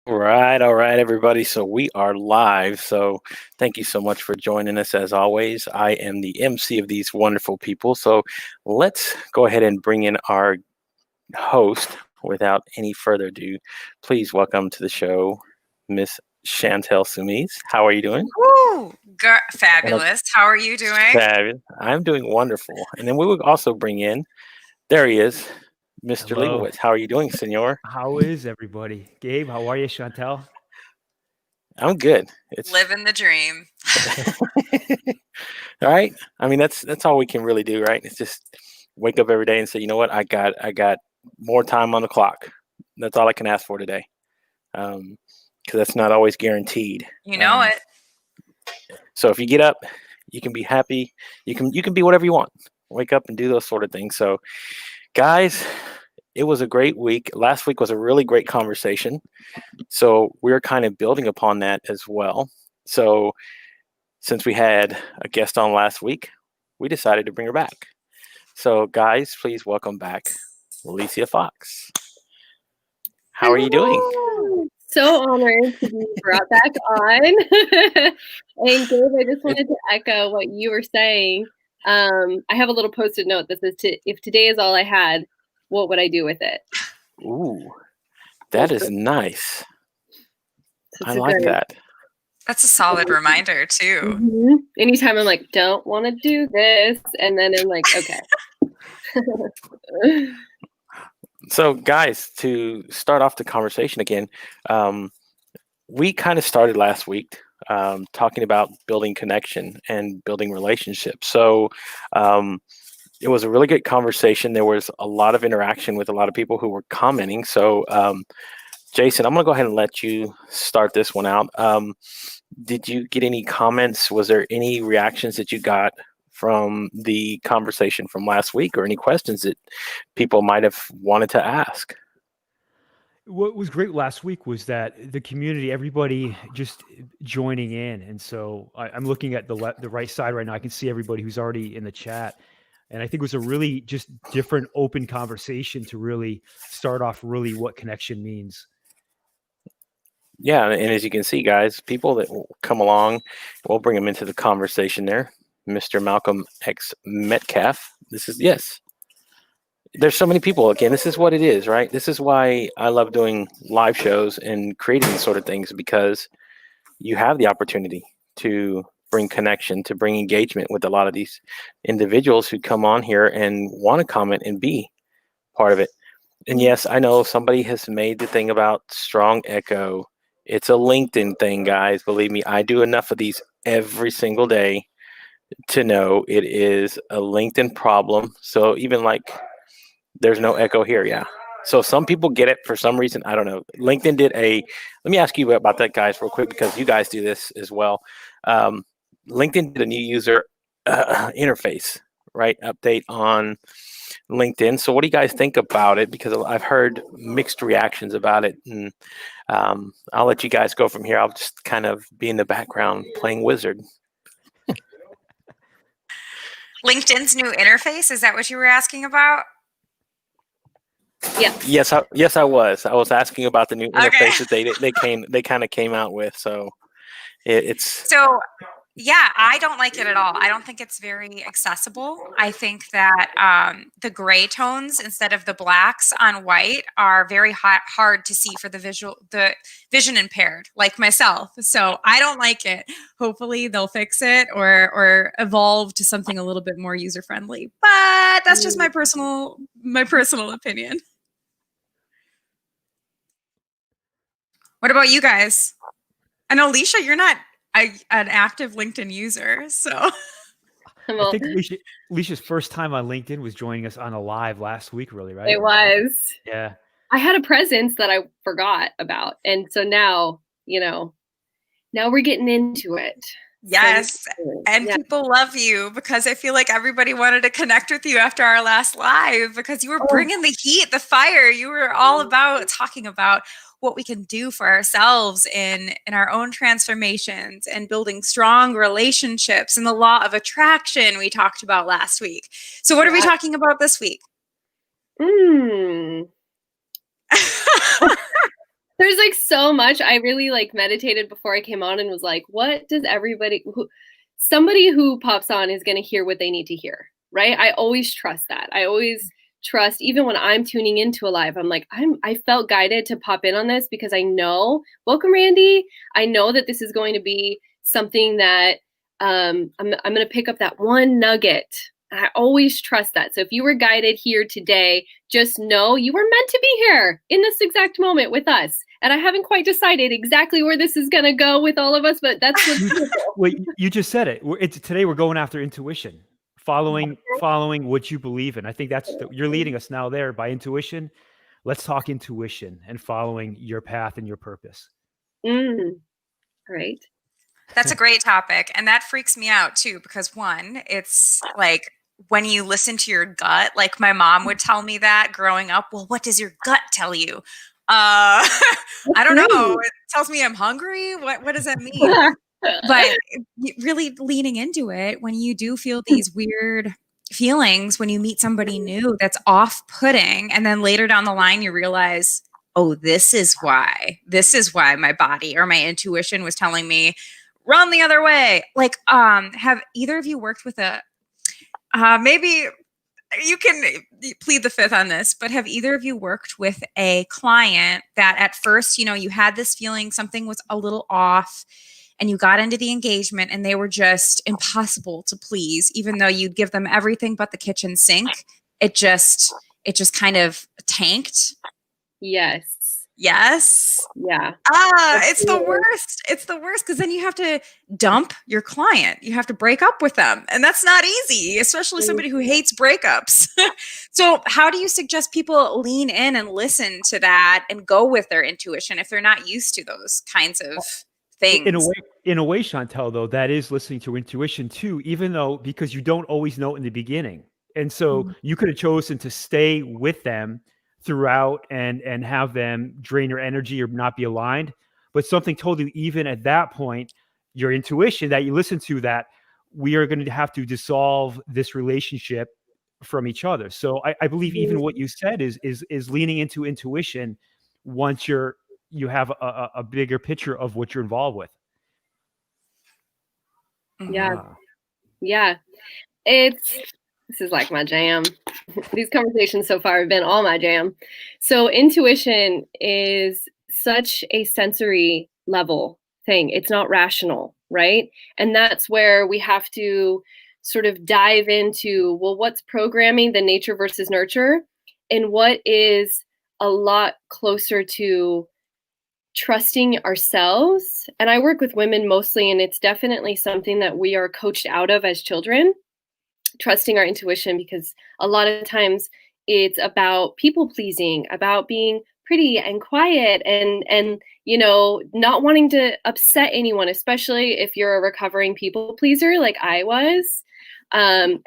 All right, everybody. So we are live. So thank you so much for joining us as always. I am the MC of these wonderful people. So let's go ahead and bring in our host without any further ado. Please welcome to the show, Miss Chantel Soumis. How are you doing? Woo! And Fabulous. How are you doing? fabulous. I'm doing wonderful. And then we will also bring in, there he is, Mr. Hello. Lebowitz. How are you doing, senor? How is everybody? Gabe, how are you, Chantel? I'm good. It's Living the dream. all right. I mean, that's all we can really do, right? It's just wake up every day and say, you know what, I got more time on the clock. That's all I can ask for today, because that's not always guaranteed. You know it. So if you get up, you can be happy. You can be whatever you want. Wake up and do those sort of things. So, guys, it was a great week. Last week was a really great conversation. So we're kind of building upon that as well. So since we had a guest on last week, we decided to bring her back. So, guys, please welcome back Lecia Fox. How are you doing? So honored to be brought back on. And Gabe, I just wanted to echo what you were saying. I have a little post-it note that says, if today is all I had, what would I do with it? Ooh, that is nice. I like that. That's a solid reminder, too. Mm-hmm. Anytime I'm like, don't want to do this. And then I'm like, okay. So, guys, to start off the conversation again, we kind of started last week talking about building connection and building relationships. So it was a really good conversation. There was a lot of interaction with a lot of people who were commenting. So, Jason, I'm going to go ahead and let you start this one out. Did you get any comments? Was there any reactions that you got from the conversation from last week, or any questions that people might have wanted to ask? What was great last week was that the community, everybody just joining in. And so I'm looking at the right side right now. I can see everybody who's already in the chat. And I think it was a really just different, open conversation to really start off really what connection means. Yeah, and as you can see, guys, people that will come along, we'll bring them into the conversation there. Mr. Malcolm X Metcalf. This is, yes. There's so many people. Again, this is what it is, right? This is why I love doing live shows and creating these sort of things, because you have the opportunity to bring connection, to bring engagement with a lot of these individuals who come on here and want to comment and be part of it. And yes, I know somebody has made the thing about strong echo. It's a LinkedIn thing, guys. Believe me, I do enough of these every single day to know it is a LinkedIn problem. So even like there's no echo here. Yeah. So some people get it for some reason. I don't know. LinkedIn did let me ask you about that, guys, real quick, because you guys do this as well. LinkedIn did a new user interface, right? Update on LinkedIn. So what do you guys think about it? Because I've heard mixed reactions about it. And I'll let you guys go from here. I'll just kind of be in the background playing wizard. LinkedIn's new interface, is that what you were asking about? Yeah. Yes, I was. I was asking about the new interface that they kind of came out with. So it's so. Yeah, I don't like it at all. I don't think it's very accessible. I think that the gray tones instead of the blacks on white are very hard to see for the vision impaired, like myself. So I don't like it. Hopefully they'll fix it or evolve to something a little bit more user friendly. But that's just my personal opinion. What about you guys? I know, Lecia, you're not an active LinkedIn user, so I think Lecia's first time on LinkedIn was joining us on a live last week, really, right? It was. Yeah. I had a presence that I forgot about. And so now, now we're getting into it. Yes. And people love you because I feel like everybody wanted to connect with you after our last live because you were bringing the heat, the fire. You were all about talking about what we can do for ourselves in our own transformations and building strong relationships and the law of attraction we talked about last week. So what are we talking about this week? There's like so much. I really like meditated before I came on and was like, what does somebody who pops on is going to hear what they need to hear, right? I always trust that. I always trust, even when I'm tuning into a live, I'm like, I felt guided to pop in on this because I know, welcome Randy. I know that this is going to be something that I'm going to pick up that one nugget. I always trust that. So if you were guided here today, just know you were meant to be here in this exact moment with us. And I haven't quite decided exactly where this is going to go with all of us, but that's Well, you just said it. Today we're going after intuition, following what you believe in. I think you're leading us now there by intuition. Let's talk intuition and following your path and your purpose. Right. That's a great topic. And that freaks me out too, because one, it's like when you listen to your gut, like my mom would tell me that growing up. Well, what does your gut tell you? I don't know. It tells me I'm hungry. What does that mean? But really leaning into it, when you do feel these weird feelings when you meet somebody new that's off-putting, and then later down the line you realize, oh, this is why my body or my intuition was telling me run the other way. Like, have either of you worked with maybe you can plead the fifth on this, but have either of you worked with a client that at first, you had this feeling something was a little off, and you got into the engagement and they were just impossible to please, even though you'd give them everything but the kitchen sink? It just kind of tanked. Yes. Yes. Yeah. It's the worst. It's the worst because then you have to dump your client. You have to break up with them. And that's not easy, especially somebody who hates breakups. So how do you suggest people lean in and listen to that and go with their intuition if they're not used to those kinds of things? In a way, Chantel, though, that is listening to intuition too, even though, because you don't always know in the beginning. And so you could have chosen to stay with them throughout and have them drain your energy or not be aligned. But something told you, even at that point, your intuition that you listen to, that we are going to have to dissolve this relationship from each other. So I believe even what you said is leaning into intuition once you have a bigger picture of what you're involved with. Yeah. Yeah. This is like my jam. These conversations so far have been all my jam. So intuition is such a sensory level thing. It's not rational, right? And that's where we have to sort of dive into, well, what's programming, the nature versus nurture, and what is a lot closer to trusting ourselves. And I work with women mostly, and it's definitely something that we are coached out of as children, trusting our intuition, because a lot of times it's about people pleasing, about being pretty and quiet and not wanting to upset anyone, especially if you're a recovering people pleaser like I was. And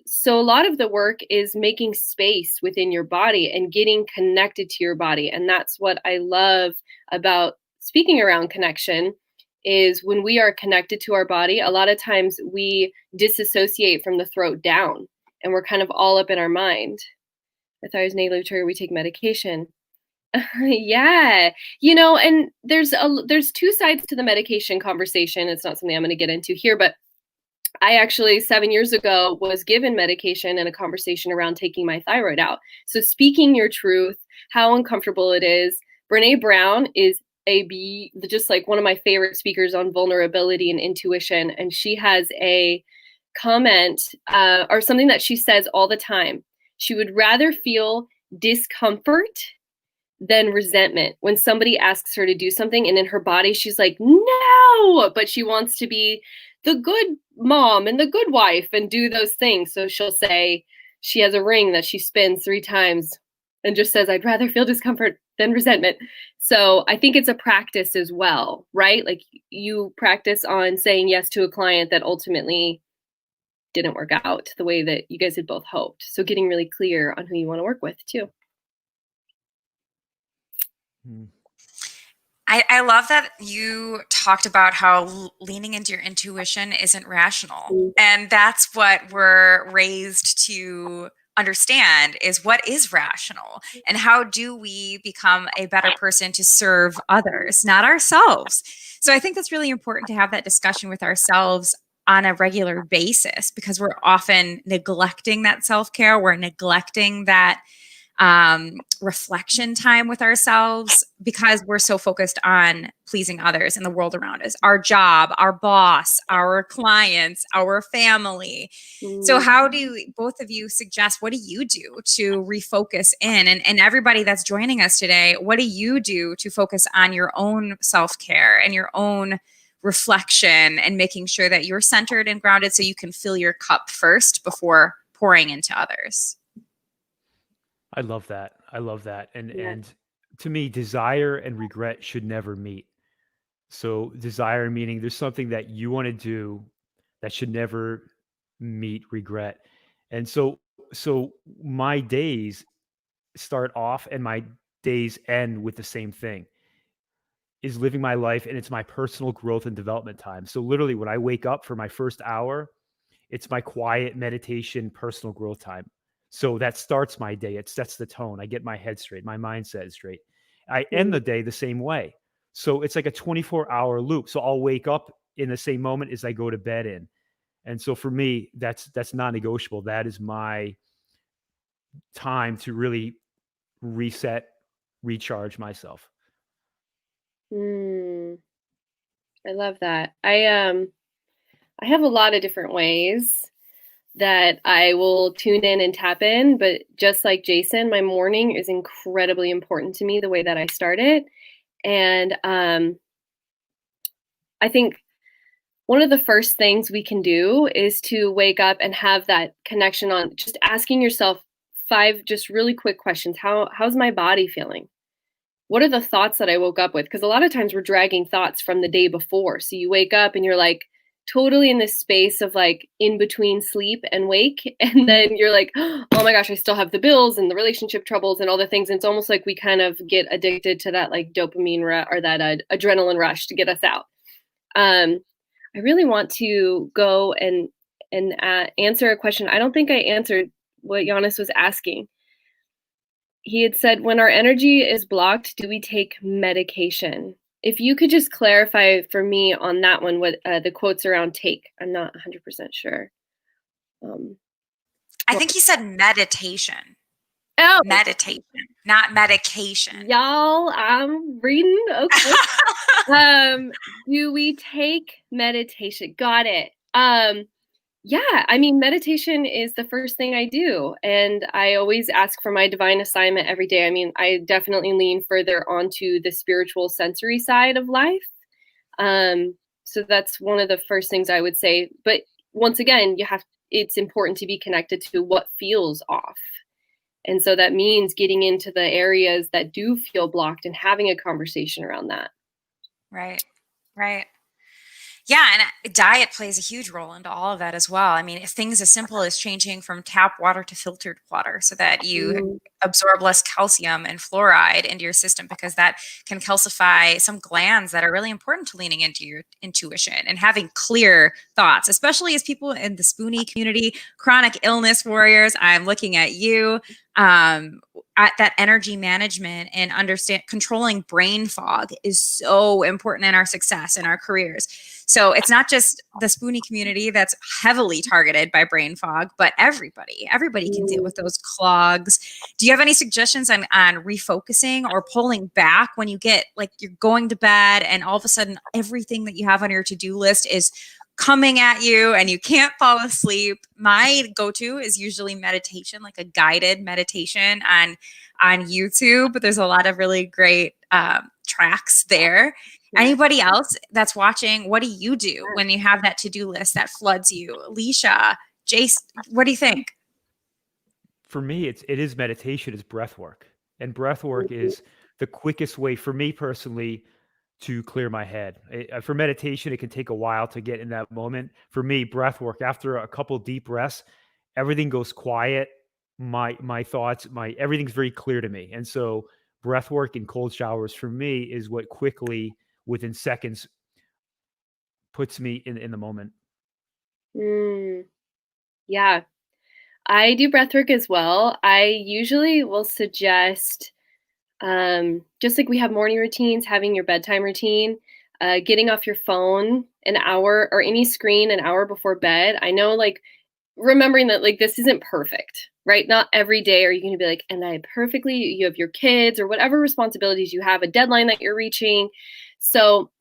so a lot of the work is making space within your body and getting connected to your body. And that's what I love about speaking around connection, is when we are connected to our body, a lot of times we disassociate from the throat down and we're kind of all up in our mind. I thought it was negatory, we take medication. Yeah. And there's two sides to the medication conversation. It's not something I'm going to get into here, but I actually 7 years ago was given medication in a conversation around taking my thyroid out. So speaking your truth, how uncomfortable it is. Brene Brown is just like one of my favorite speakers on vulnerability and intuition. And she has a comment or something that she says all the time. She would rather feel discomfort than resentment when somebody asks her to do something, and in her body she's like, no, but she wants to be the good mom and the good wife and do those things. So she'll say she has a ring that she spins 3 times and just says, I'd rather feel discomfort than resentment. So I think it's a practice as well, right? Like you practice on saying yes to a client that ultimately didn't work out the way that you guys had both hoped. So getting really clear on who you want to work with too. I love that you talked about how leaning into your intuition isn't rational. And that's what we're raised to understand is what is rational and how do we become a better person to serve others, not ourselves. So I think that's really important to have that discussion with ourselves on a regular basis, because we're often neglecting that self-care. We're neglecting that reflection time with ourselves because we're so focused on pleasing others and the world around us, our job, our boss, our clients, our family. So how do both of you suggest, what do you do to refocus in? And everybody that's joining us today, what do you do to focus on your own self-care and your own reflection and making sure that you're centered and grounded so you can fill your cup first before pouring into others? I love that. I love that. And to me, desire and regret should never meet. So desire meaning there's something that you want to do that should never meet regret. And so my days start off and my days end with the same thing, is living my life, and it's my personal growth and development time. So literally when I wake up for my first hour, it's my quiet meditation, personal growth time. So that starts my day. It sets the tone. I get my head straight, my mindset straight. I end the day the same way. So it's like a 24-hour loop. So I'll wake up in the same moment as I go to bed in. And so for me, that's non-negotiable. That is my time to really reset, recharge myself. I love that. I have a lot of different ways that I will tune in and tap in, but just like Jason, my morning is incredibly important to me, the way that I start it. And I think one of the first things we can do is to wake up and have that connection on just asking yourself 5 just really quick questions. How's my body feeling? What are the thoughts that I woke up with? Because a lot of times we're dragging thoughts from the day before. So you wake up and you're like totally in this space of like in between sleep and wake. And then you're like, oh my gosh, I still have the bills and the relationship troubles and all the things. And it's almost like we kind of get addicted to that like dopamine or that adrenaline rush to get us out. I really want to go and answer a question. I don't think I answered what Giannis was asking. He had said, when our energy is blocked, do we take medication? If you could just clarify for me on that one, what the quotes around take. I'm not 100% sure. I think he said meditation. Oh, Meditation, not medication. Y'all, I'm reading. Okay. Do we take meditation? Got it. Yeah, I mean, meditation is the first thing I do. And I always ask for my divine assignment every day. I mean, I definitely lean further onto the spiritual sensory side of life. So that's one of the first things I would say. But once again, it's important to be connected to what feels off. And so that means getting into the areas that do feel blocked and having a conversation around that. Right. Yeah, and diet plays a huge role into all of that as well. I mean, things as simple as changing from tap water to filtered water so that you absorb less calcium and fluoride into your system, because that can calcify some glands that are really important to leaning into your intuition and having clear thoughts, especially as people in the Spoonie community, chronic illness warriors. I'm looking at you. At that energy management and controlling brain fog is so important in our success in our careers. So it's not just the Spoonie community that's heavily targeted by brain fog, but everybody can deal with those clogs. Do you have any suggestions on refocusing or pulling back when you get like you're going to bed and all of a sudden everything that you have on your to-do list is coming at you and you can't fall asleep? My go-to is usually meditation, like a guided meditation on YouTube. But there's a lot of really great tracks there. Anybody else that's watching, what do you do when you have that to-do list that floods you? Alicia, Jace, what do you think? For me, it is meditation, is breath work. And breath work is the quickest way for me personally to clear my head. For meditation, it can take a while to get in that moment. For me, breath work, after a couple deep breaths, everything goes quiet. My thoughts, everything's very clear to me. And so breath work and cold showers for me is what quickly, within seconds, puts me in the moment. Yeah. I do breath work as well. I usually will suggest, just like we have morning routines, having your bedtime routine, getting off your phone an hour or any screen an hour before bed. I know, like, remembering that, like, this isn't perfect, right? Not every day are you going to be like, and I perfectly, you have your kids or whatever responsibilities you have, a deadline that you're reaching. So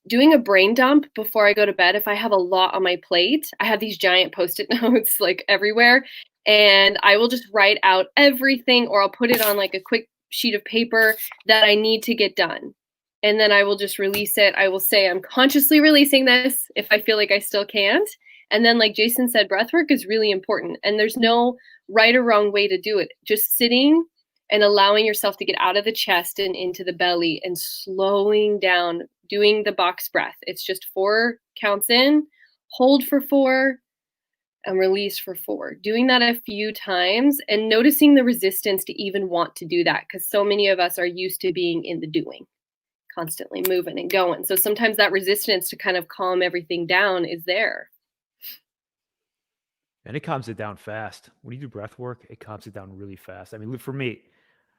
doing a brain dump before I go to bed, if I have a lot on my plate, I have these giant Post-it notes like everywhere, and I will just write out everything, or I'll put it on like a quick sheet of paper that I need to get done. And then I will just release it. I will say I'm consciously releasing this if I feel like I still can't. And then, like Jason said, breath work is really important. And there's no right or wrong way to do it. Just sitting and allowing yourself to get out of the chest and into the belly and slowing down, doing the box breath. It's just 4 counts in, hold for 4, and release for 4. Doing that a few times and noticing the resistance to even want to do that, because so many of us are used to being in the doing, constantly moving and going. So sometimes that resistance to kind of calm everything down is there. And it calms it down fast. When you do breath work, it calms it down really fast. I mean, for me,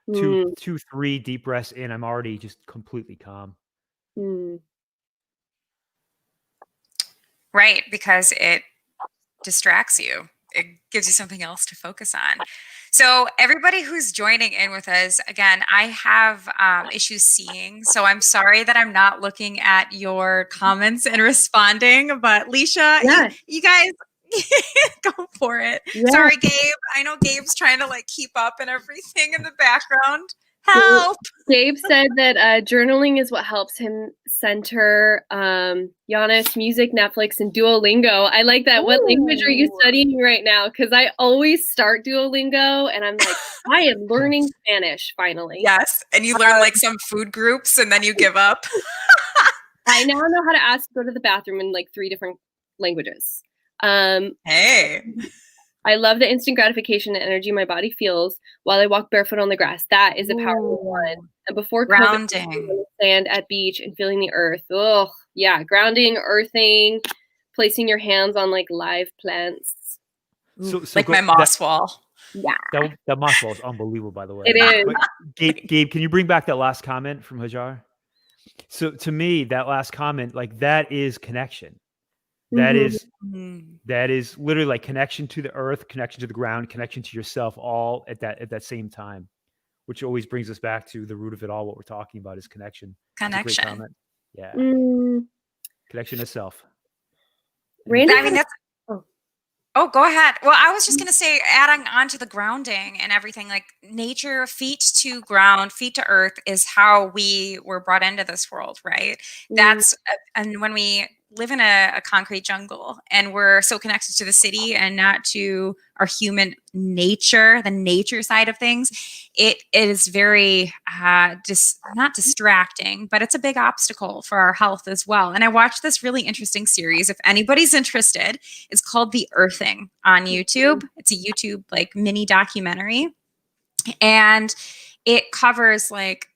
Mm. 3 deep breaths in, I'm already just completely calm. Right, because it distracts you. It gives you something else to focus on. So everybody who's joining in with us, again, I have issues seeing. So I'm sorry that I'm not looking at your comments and responding. But Lecia, Yeah. you guys go for it. Yeah. Sorry, Gabe. I know Gabe's trying to like keep up and everything in the background. Help. Gabe said that journaling is what helps him center. Giannis, music, Netflix, and Duolingo. I like that. Ooh. What language are you studying right now? Because I always start Duolingo and I'm like, I am learning Spanish finally. Yes. And you learn like some food groups and then you give up. I now know how to ask to go to the bathroom in like 3 different languages. Hey. I love the instant gratification and energy my body feels while I walk barefoot on the grass. That is a powerful one. And before grounding, COVID, sand at beach and feeling the earth. Oh, yeah, grounding, earthing, placing your hands on like live plants. So like my moss wall. Yeah, that moss wall is unbelievable, by the way. It is. But Gabe, can you bring back that last comment from Hajar? So to me, that last comment, like that is connection. That is literally like connection to the earth, connection to the ground, connection to yourself, all at that same time, which always brings us back to the root of it all. What we're talking about is connection. Connection. Great comment. Yeah. Connection to self. Randy, I mean, that's. Oh, go ahead. Well, I was just going to say, adding on to the grounding and everything, like nature, feet to ground, feet to earth is how we were brought into this world, right? That's, and when we live in a concrete jungle and we're so connected to the city and not to our human nature, the nature side of things, it is very not distracting, but it's a big obstacle for our health as well. And I watched this really interesting series. If anybody's interested, it's called The Earthing on YouTube. It's a YouTube like mini documentary. And it covers like,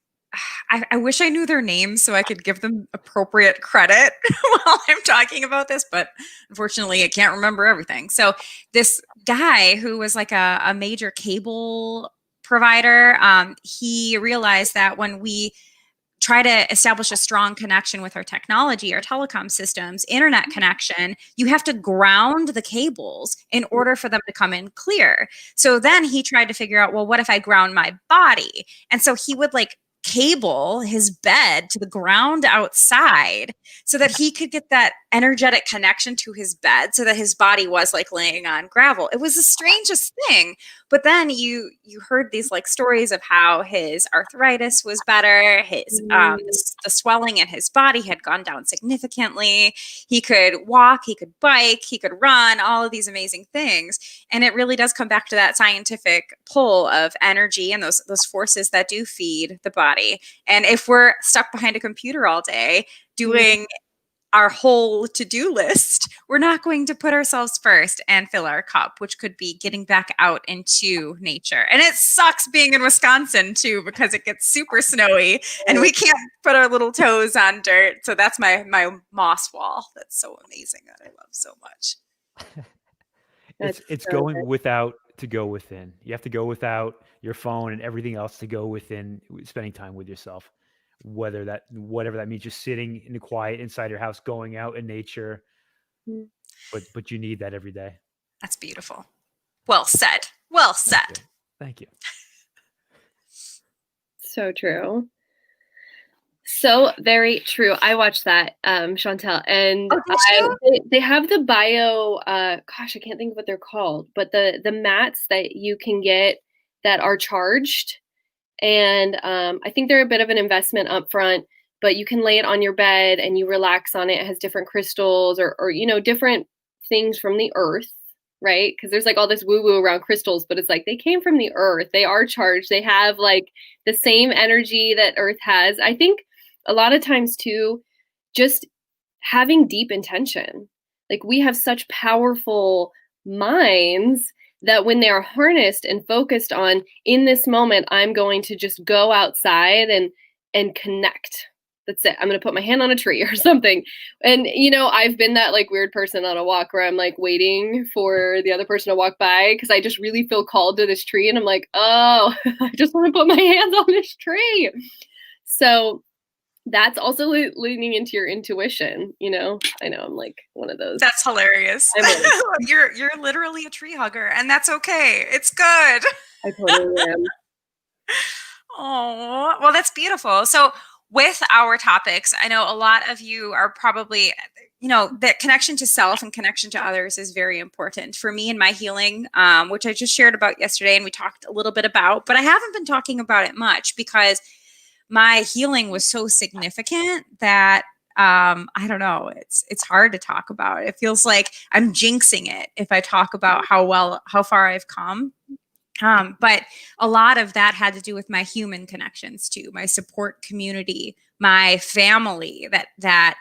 I wish I knew their names so I could give them appropriate credit while I'm talking about this, but unfortunately I can't remember everything. So this guy who was like a major cable provider, he realized that when we try to establish a strong connection with our technology, our telecom systems, internet connection, you have to ground the cables in order for them to come in clear. So then he tried to figure out, well, what if I ground my body? And so he would like cable his bed to the ground outside so that he could get that energetic connection to his bed so that his body was like laying on gravel. It was the strangest thing. But then you heard these like stories of how his arthritis was better, his the swelling in his body had gone down significantly. He could walk, he could bike, he could run, all of these amazing things. And it really does come back to that scientific pull of energy and those forces that do feed the body. And if we're stuck behind a computer all day doing our whole to-do list, we're not going to put ourselves first and fill our cup, which could be getting back out into nature. And it sucks being in Wisconsin too, because it gets super snowy and we can't put our little toes on dirt. So that's my moss wall. That's so amazing that I love so much. It's so going good. without to go within. You have to go without your phone and everything else to go within spending time with yourself. Whatever that means, just sitting in the quiet inside your house, going out in nature. Mm. But you need that every day. That's beautiful. Well said. Well said. Thank you. So true. So very true. I watched that, Chantel, and Oh, did you? they have the bio. Gosh, I can't think of what they're called, but the mats that you can get that are charged, and I think they're a bit of an investment up front. But you can lay it on your bed and you relax on it. It has different crystals or different things from the earth, right? Because there's like all this woo woo around crystals, but it's like they came from the earth. They are charged. They have like the same energy that earth has. I think a lot of times too, just having deep intention. Like we have such powerful minds that when they are harnessed and focused on, in this moment, I'm going to just go outside and connect. That's it. I'm going to put my hand on a tree or something. And, I've been that like weird person on a walk where I'm like waiting for the other person to walk by because I just really feel called to this tree. And I'm like, oh, I just want to put my hands on this tree. So that's also leaning into your intuition. I know I'm like one of those. That's hilarious. You're literally a tree hugger, and that's okay. It's good. I totally am. Oh, well, that's beautiful. So with our topics, I know a lot of you are probably, that connection to self and connection to others is very important for me in my healing, which I just shared about yesterday and we talked a little bit about, but I haven't been talking about it much because my healing was so significant that I don't know, it's hard to talk about. It feels like I'm jinxing it if I talk about how far I've come. But a lot of that had to do with my human connections too, my support community, my family that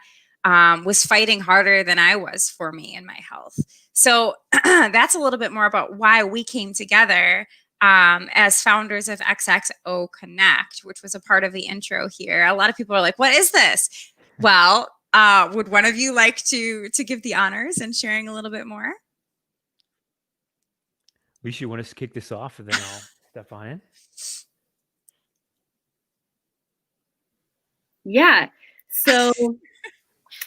was fighting harder than I was for me and my health. So that's a little bit more about why we came together as founders of XXO Connect, which was a part of the intro here. A lot of people are like, what is this? Well, would one of you like to give the honors and sharing a little bit more? Alicia, you want us to kick this off and then I'll step on in? Yeah. So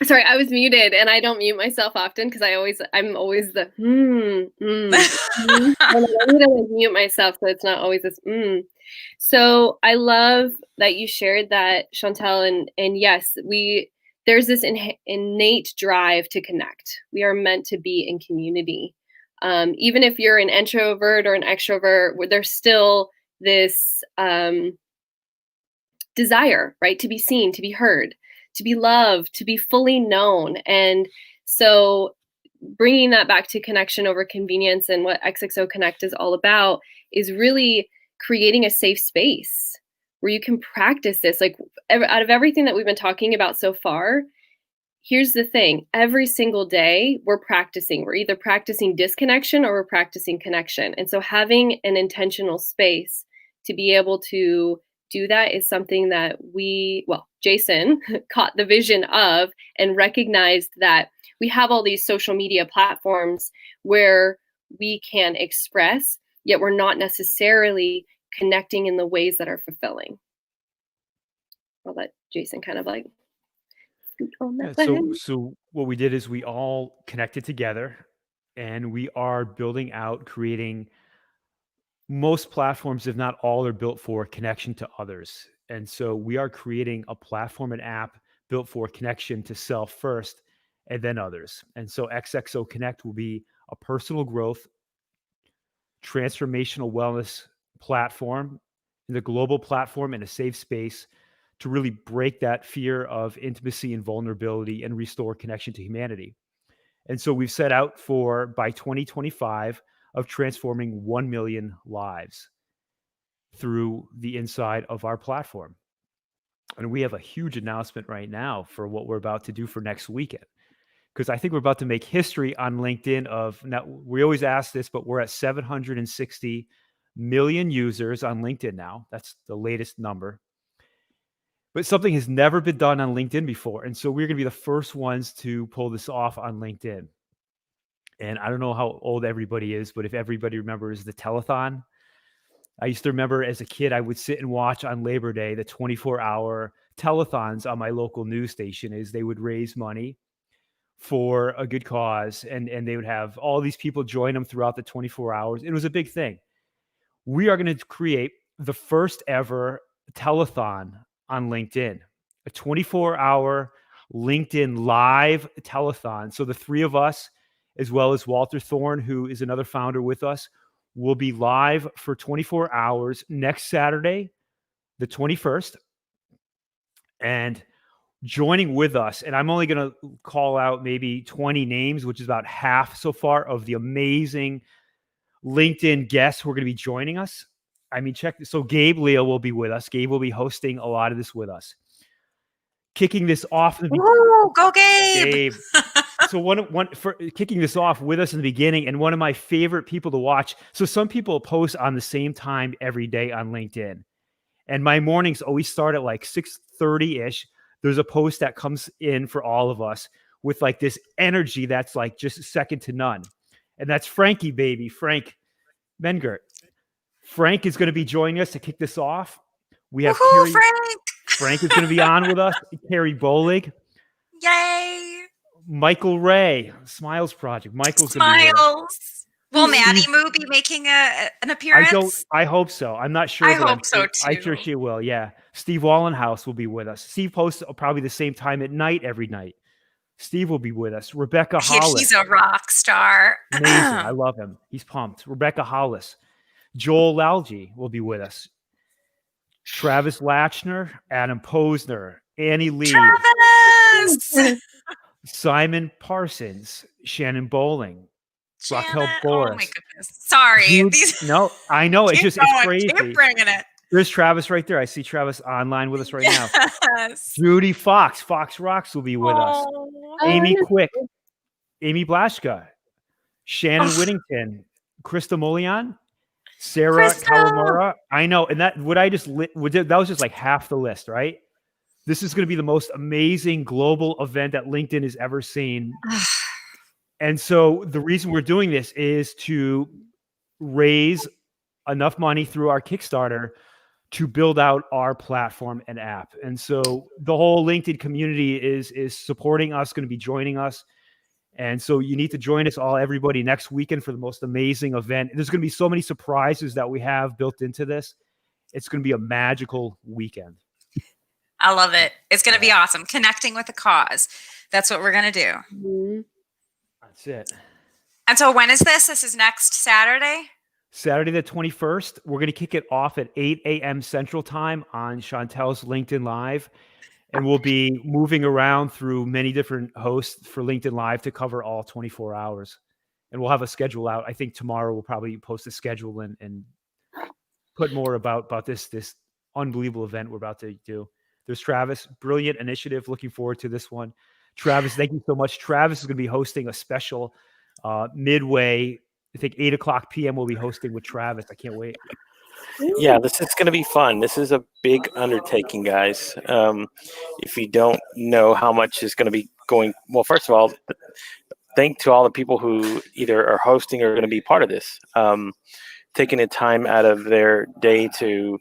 sorry, I was muted and I don't mute myself often because I'm always the and I need to like mute myself so it's not always this So I love that you shared that, Chantel, and yes, there's this innate drive to connect. We are meant to be in community. Even if you're an introvert or an extrovert, there's still this desire, right? To be seen, to be heard, to be loved, to be fully known. And so bringing that back to connection over convenience and what XXO Connect is all about is really creating a safe space where you can practice this. Like out of everything that we've been talking about so far, here's the thing. Every single day we're practicing. We're either practicing disconnection or we're practicing connection. And so having an intentional space to be able to do that is something that Jason caught the vision of and recognized that we have all these social media platforms where we can express, yet we're not necessarily connecting in the ways that are fulfilling. I'll let Jason kind of like on that. So what we did is we all connected together and we are building out, creating most platforms, if not all, are built for connection to others. And so we are creating a platform and app built for connection to self first and then others. And so XXO Connect will be a personal growth, transformational wellness platform, the global platform and a safe space to really break that fear of intimacy and vulnerability and restore connection to humanity. And so we've set out for, by 2025, of transforming 1 million lives through the inside of our platform. And we have a huge announcement right now for what we're about to do for next weekend, because I think we're about to make history on LinkedIn now, we always ask this, but we're at 760 million users on LinkedIn now. That's the latest number. But something has never been done on LinkedIn before. And so we're going to be the first ones to pull this off on LinkedIn. And I don't know how old everybody is, but if everybody remembers the telethon, I used to remember as a kid, I would sit and watch on Labor Day the 24-hour telethons on my local news station as they would raise money for a good cause. And they would have all these people join them throughout the 24 hours. It was a big thing. We are going to create the first ever telethon on LinkedIn, a 24-hour LinkedIn live telethon. So the three of us, as well as Walter Thorne, who is another founder with us, will be live for 24 hours next Saturday, the 21st. And joining with us, and I'm only going to call out maybe 20 names, which is about half so far of the amazing LinkedIn guests who are going to be joining us. I mean, check this. So Gabe Leo will be with us. Gabe will be hosting a lot of this with us. Kicking this off. Ooh, go Gabe! So one for kicking this off with us in the beginning, and one of my favorite people to watch. So some people post on the same time every day on LinkedIn, and my mornings always start at like 6:30-ish. There's a post that comes in for all of us with like this energy that's like just second to none. And that's Frankie, baby. Frank Mengert. Frank is going to be joining us to kick this off. We have Carrie. Frank is going to be on with us. Carrie Bolig. Yay! Michael Ray, Smiles Project. Michael's going to be Smiles. Will Maddie Moo be making an appearance? I hope so. I'm not sure. I hope so too. I'm sure she will. Yeah. Steve Wallenhouse will be with us. Steve posts probably the same time at night every night. Steve will be with us. Rebecca Hollis. He's a rock star. Amazing. I love him. He's pumped. Rebecca Hollis. Joel Lalji will be with us. Travis Lachner, Adam Posner, Annie Lee. Travis! Simon Parsons, Shannon Bowling, Raquel Boris. Oh my goodness. Sorry. No, I know. It's crazy. Keep bringing it. There's Travis right there. I see Travis online with us right now. Yes. Judy Fox, Fox Rocks will be with us. Amy Quick, Amy Blashka, Shannon Whittington, Krista Mullion, Sarah Kawamura. I know. And that that was just like half the list, right? This is going to be the most amazing global event that LinkedIn has ever seen. And so the reason we're doing this is to raise enough money through our Kickstarter to build out our platform and app. And so the whole LinkedIn community is supporting us, going to be joining us. And so you need to join us everybody next weekend for the most amazing event. There's going to be so many surprises that we have built into this. It's going to be a magical weekend. I love it. It's going to be awesome. Connecting with a cause. That's what we're going to do. Mm-hmm. That's it. And so when is this? This is next Saturday? Saturday the 21st. We're going to kick it off at 8 a.m. Central Time on Chantel's LinkedIn Live. And we'll be moving around through many different hosts for LinkedIn Live to cover all 24 hours. And we'll have a schedule out. I think tomorrow we'll probably post a schedule and put more about this unbelievable event we're about to do. There's Travis, brilliant initiative. Looking forward to this one. Travis, thank you so much. Travis is going to be hosting a special midway. I think 8:00 p.m. we'll be hosting with Travis. I can't wait. Yeah, this is going to be fun. This is a big undertaking, guys. If you don't know how much is going to be going, well, first of all, thank to all the people who either are hosting or going to be part of this, taking the time out of their day to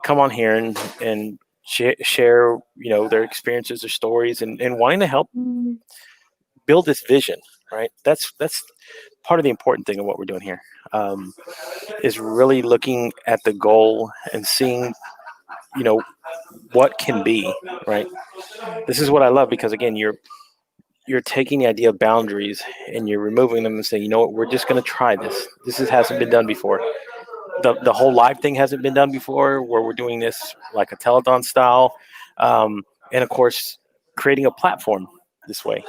come on here and share, their experiences, their stories, and wanting to help build this vision, right? That's part of the important thing of what we're doing here, is really looking at the goal and seeing, what can be, right? This is what I love, because again, you're taking the idea of boundaries and you're removing them and saying, you know what, we're just going to try this. Hasn't been done before. The whole live thing hasn't been done before, where we're doing this like a telethon style. And of course, creating a platform this way,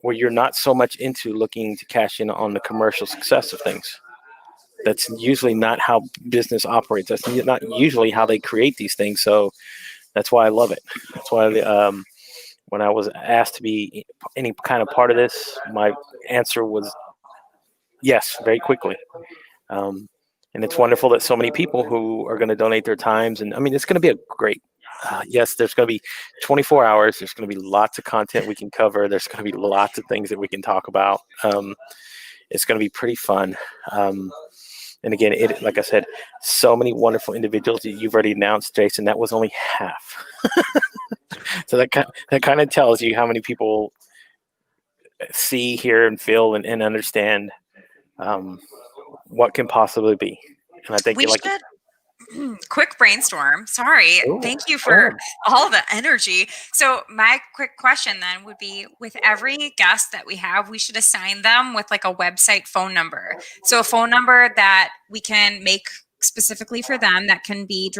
where you're not so much into looking to cash in on the commercial success of things. That's usually not how business operates. That's not usually how they create these things. So that's why I love it. That's why when I was asked to be any kind of part of this, my answer was yes, very quickly. And it's wonderful that so many people who are going to donate their times. And I mean, it's going to be a great yes, there's going to be 24 hours. There's going to be lots of content we can cover. There's going to be lots of things that we can talk about. It's going to be pretty fun. And again, like I said, so many wonderful individuals that you've already announced, Jason. That was only half. So that kind of tells you how many people see, hear, and feel and understand what can possibly be. And I think We should quick brainstorm. Sorry. Ooh, Thank you for all the energy. So my quick question then would be, with every guest that we have, we should assign them with like a website phone number. So a phone number that we can make specifically for them that can be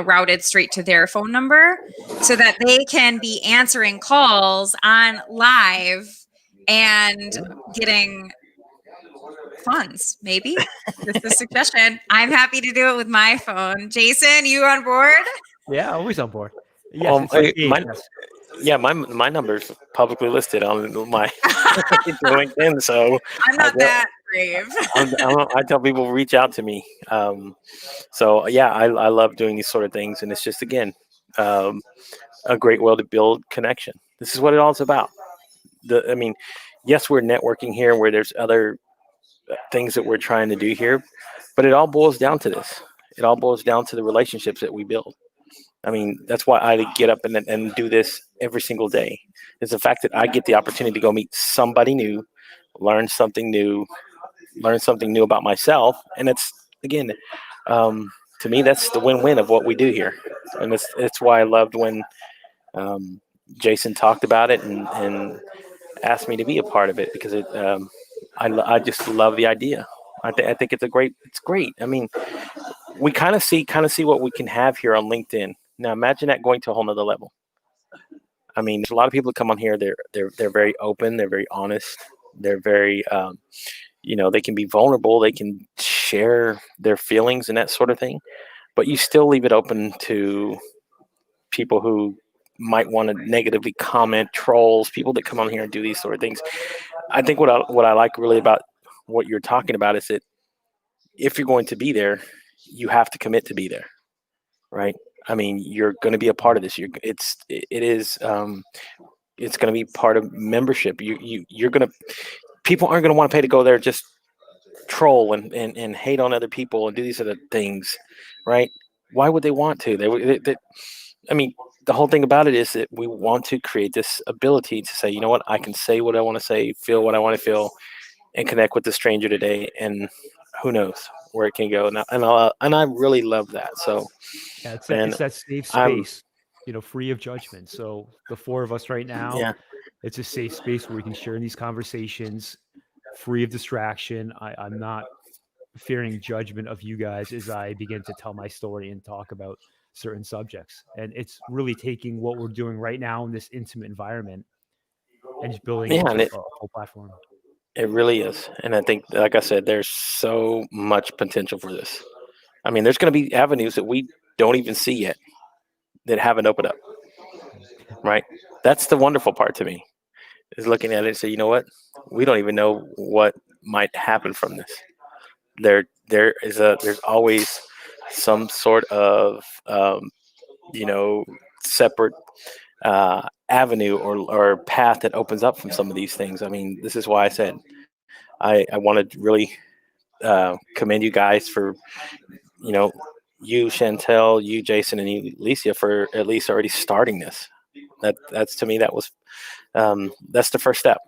routed straight to their phone number so that they can be answering calls on live and getting funds. Maybe just a suggestion. I'm happy to do it with my phone. Jason, you on board? Yeah, always on board. Yes, my number's publicly listed on my LinkedIn, so I'm not that brave. I tell people reach out to me. So yeah, I love doing these sort of things, and it's just again a great way to build connection. This is what it all is about. Yes, we're networking here where there's other things that we're trying to do here, but it all boils down to this. It all boils down to the relationships that we build. I mean, that's why I get up and do this every single day. It's the fact that I get the opportunity to go meet somebody new, learn something new about myself. And it's, again, to me, that's the win-win of what we do here. And it's why I loved when Jason talked about it and asked me to be a part of it, because I just love the idea. I think it's great. I mean, we kind of see what we can have here on LinkedIn. Now imagine that going to a whole nother level. I mean, there's a lot of people that come on here. They're very open. They're very honest. They're very, they can be vulnerable. They can share their feelings and that sort of thing. But you still leave it open to people who might want to negatively comment, trolls, people that come on here and do these sort of things. I think what I like really about what you're talking about is that if you're going to be there, you have to commit to be there, right? I mean, you're going to be a part of this. It's going to be part of membership. People aren't going to want to pay to go there just troll and hate on other people and do these other things, right? Why would they want to? The whole thing about it is that we want to create this ability to say, you know what, I can say what I want to say, feel what I want to feel, and connect with the stranger today. And who knows where it can go. And I really love that. So yeah, it's that safe space, free of judgment. So the four of us right now, it's a safe space where we can share these conversations, free of distraction. I'm not fearing judgment of you guys as I begin to tell my story and talk about certain subjects. And it's really taking what we're doing right now in this intimate environment and just building a whole platform. It really is. And I think, like I said, there's so much potential for this. I mean, there's going to be avenues that we don't even see yet that haven't opened up, right? That's the wonderful part to me, is looking at it and say, you know what? We don't even know what might happen from this. There's always some sort of, separate avenue or path that opens up from some of these things. I mean, this is why I said I want to really commend you guys for, you, Chantel, you, Jason, and you, Lecia, for at least already starting this. That's to me, that was that's the first step,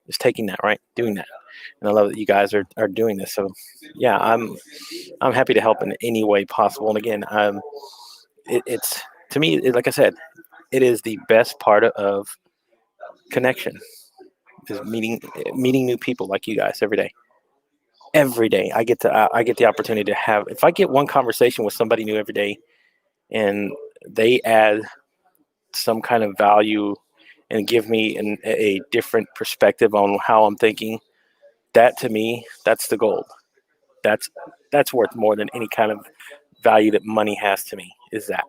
is taking that, right, doing that. And I love that you guys are doing this. So yeah, I'm happy to help in any way possible. And again, it's to me, like I said, it is the best part of connection, is meeting new people like you guys every day. Every day I get the opportunity to have, if I get one conversation with somebody new every day and they add some kind of value and give me a different perspective on how I'm thinking, that to me, that's the gold. That's worth more than any kind of value that money has to me, is that.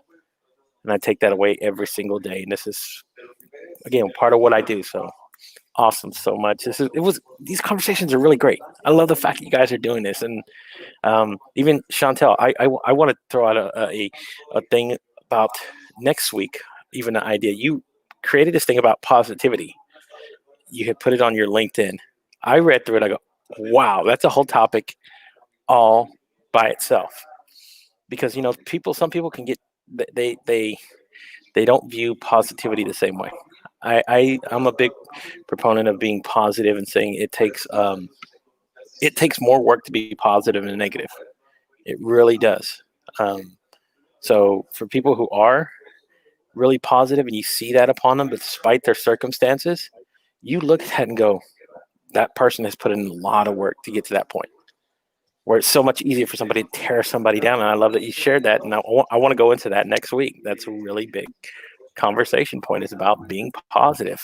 And I take that away every single day. And this is, again, part of what I do. So awesome, so much. These conversations are really great. I love the fact that you guys are doing this. And even Chantel, I want to throw out a thing about next week, even an idea. You created this thing about positivity. You had put it on your LinkedIn. I read through it. I go, wow, that's a whole topic all by itself. Because some people can get they don't view positivity the same way. I'm a big proponent of being positive and saying it takes more work to be positive than negative. It really does. So for people who are really positive and you see that upon them, despite their circumstances, you look at that and go, that person has put in a lot of work to get to that point where it's so much easier for somebody to tear somebody down. And I love that you shared that. And I want to go into that next week. That's a really big conversation point, is about being positive.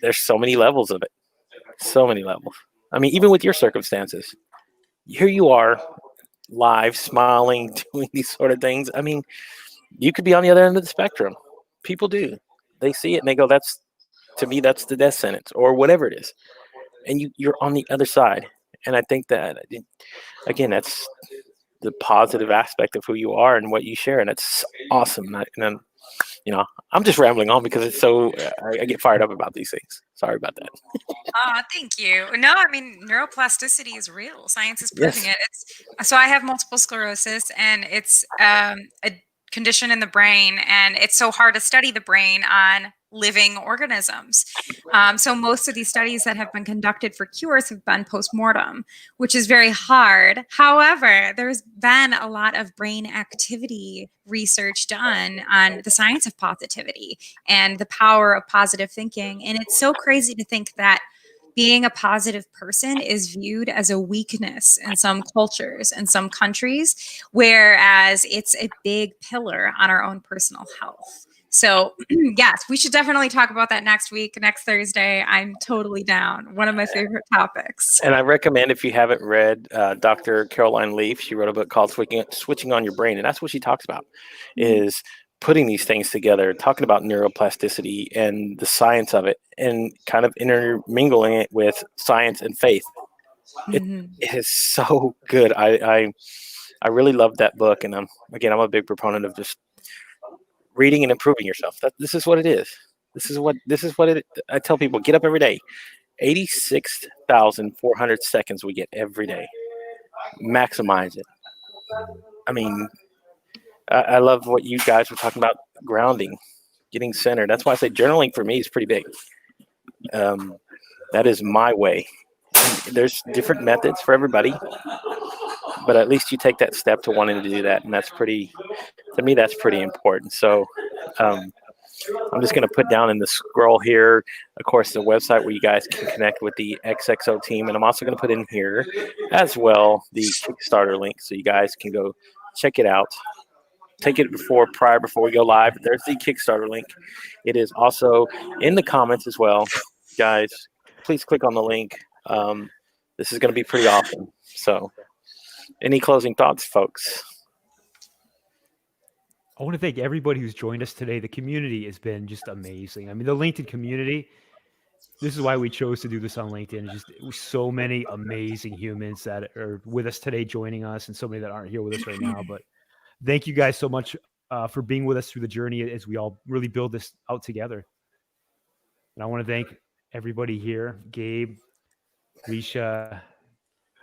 There's so many levels of it. So many levels. I mean, even with your circumstances, here you are live, smiling, doing these sort of things. I mean, you could be on the other end of the spectrum. People do. They see it and they go, to me, that's the death sentence or whatever it is. And you're on the other side. And I think that, again, that's the positive aspect of who you are and what you share. And it's awesome. And then, I'm just rambling on because it's so, I get fired up about these things. Sorry about that. Thank you. No, I mean, neuroplasticity is real. Science is proving Yes. it. So I have multiple sclerosis, and it's a condition in the brain, and it's so hard to study the brain on living organisms. So most of these studies that have been conducted for cures have been post-mortem, which is very hard. However, there's been a lot of brain activity research done on the science of positivity and the power of positive thinking. And it's so crazy to think that being a positive person is viewed as a weakness in some cultures and some countries, whereas it's a big pillar on our own personal health. So yes, we should definitely talk about that next week, next Thursday. I'm totally down. One of my favorite topics. And I recommend, if you haven't read Dr. Caroline Leaf, she wrote a book called Switching on Your Brain. And that's what she talks about, is putting these things together, talking about neuroplasticity and the science of it, and kind of intermingling it with science and faith. It is so good. I really love that book. And I'm a big proponent of just reading and improving yourself. This is what it is. This is what I tell people, get up every day. 86,400 seconds we get every day. Maximize it. I mean, I love what you guys were talking about, grounding, getting centered. That's why I say journaling for me is pretty big. That is my way. There's different methods for everybody, but at least you take that step to wanting to do that. And that's to me, that's pretty important. So I'm just going to put down in the scroll here, of course, the website where you guys can connect with the XXO team. And I'm also going to put in here as well the Kickstarter link, so you guys can go check it out. Take it before we go live. There's the Kickstarter link. It is also in the comments as well. Guys, please click on the link. This is going to be pretty awesome. So any closing thoughts, folks? I want to thank everybody who's joined us today. The community has been just amazing. I mean, the LinkedIn community, this is why we chose to do this on LinkedIn. Just so many amazing humans that are with us today, joining us, and so many that aren't here with us right now. But thank you guys so much for being with us through the journey as we all really build this out together. And I want to thank everybody here, Gabe, Lecia,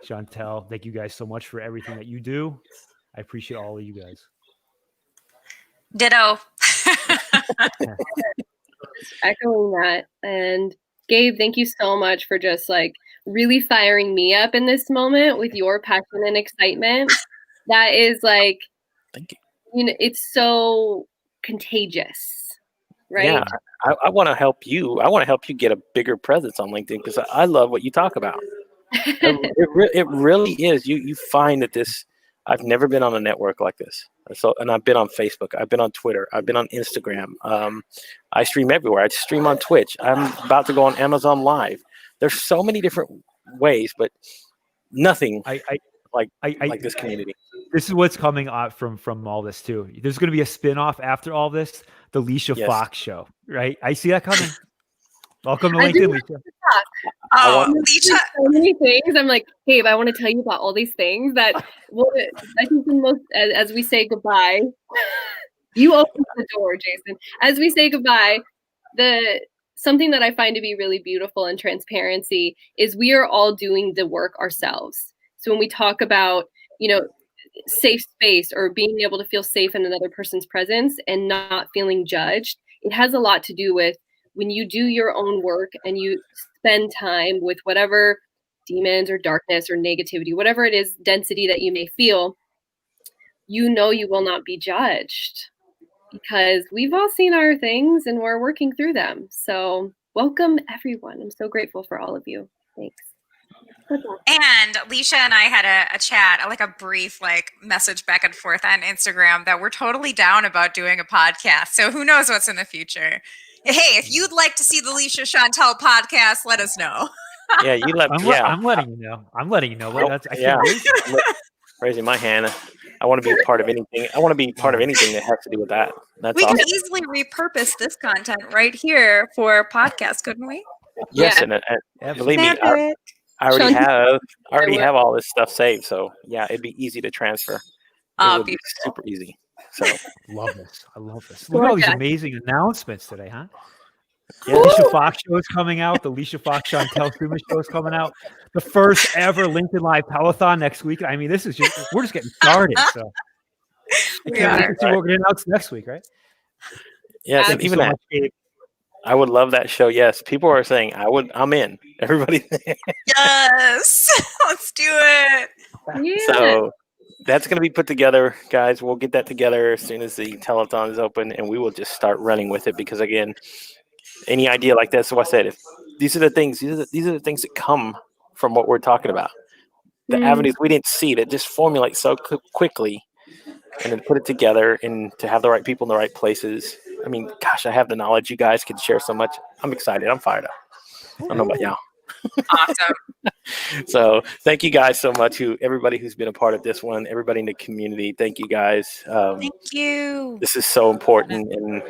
Chantel. Thank you guys so much for everything that you do. I appreciate all of you guys. Ditto. Echoing that. And Gabe, thank you so much for just really firing me up in this moment with your passion and excitement. That is thank you. It's so contagious, right? Yeah, I want to help you. I want to help you get a bigger presence on LinkedIn, because I love what you talk about. It really is. You find that I've never been on a network like this. And I've been on Facebook. I've been on Twitter. I've been on Instagram. I stream everywhere. I stream on Twitch. I'm about to go on Amazon Live. There's so many different ways, but nothing like this community. This is what's coming out from all this too. There's going to be a spin-off after all this, the Lecia Fox show, right? I see that coming. Welcome to LinkedIn, Lecia. Lecia. So many things. I'm like, Gabe, I want to tell you about all these things that I think the most, as we say goodbye. You opened the door, Jason. As we say goodbye, something that I find to be really beautiful in transparency is we are all doing the work ourselves. So when we talk about, safe space or being able to feel safe in another person's presence and not feeling judged, it has a lot to do with when you do your own work and you spend time with whatever demons or darkness or negativity, whatever it is, density that you may feel, you will not be judged because we've all seen our things and we're working through them. So welcome, everyone. I'm so grateful for all of you. Thanks. And Lecia and I had a chat, like a brief message back and forth on Instagram that we're totally down about doing a podcast. So who knows what's in the future. Hey, if you'd like to see the Lecia Chantel podcast, let us know. Yeah, you let. I'm letting you know. I'm letting you know. That's, I Yeah. can't wait. Raising my hand. I want to be a part of anything. I want to be part of anything that has to do with that. That's We awesome. could easily repurpose this content right here for a podcast, couldn't we? Yes, Yeah. and believe me, Magic. I already Chantel- have all this stuff saved. So yeah, it'd be easy to transfer. It would be super easy. So Love this. I love this. Look at all these Okay. amazing announcements today, huh? yeah, Alicia Fox show is coming out. The Alicia Fox Chantel Soumis show is coming out. The first ever LinkedIn Live Peloton next week. I mean, we're just getting started. So I can't wait to see what we're going to announce next week, right? yes, and Thank you even so that. much, Gabe. I would love that show. Yes, people are saying I'm in. Everybody. Yes. Let's do it. Yeah. So that's going to be put together, guys. We'll get that together as soon as the telethon is open, and we will just start running with it. Because again, any idea like that. So I said, if these are the things, these are the things that come from what we're talking about. The avenues we didn't see that just formulate so quickly, and then put it together and to have the right people in the right places. I mean, gosh, I have the knowledge. You guys can share so much. I'm excited. I'm fired up. I don't know about y'all. Awesome. So thank you guys so much. Everybody who's been a part of this one, everybody in the community. Thank you guys. Thank you. This is so important. And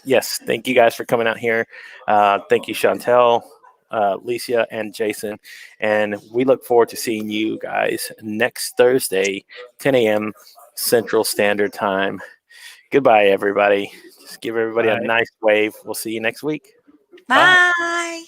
yes, thank you guys for coming out here. Thank you, Chantel, Lecia, and Jason. And we look forward to seeing you guys next Thursday, 10 a.m. Central Standard Time. Goodbye, everybody. Just give everybody a nice wave. We'll see you next week. Bye.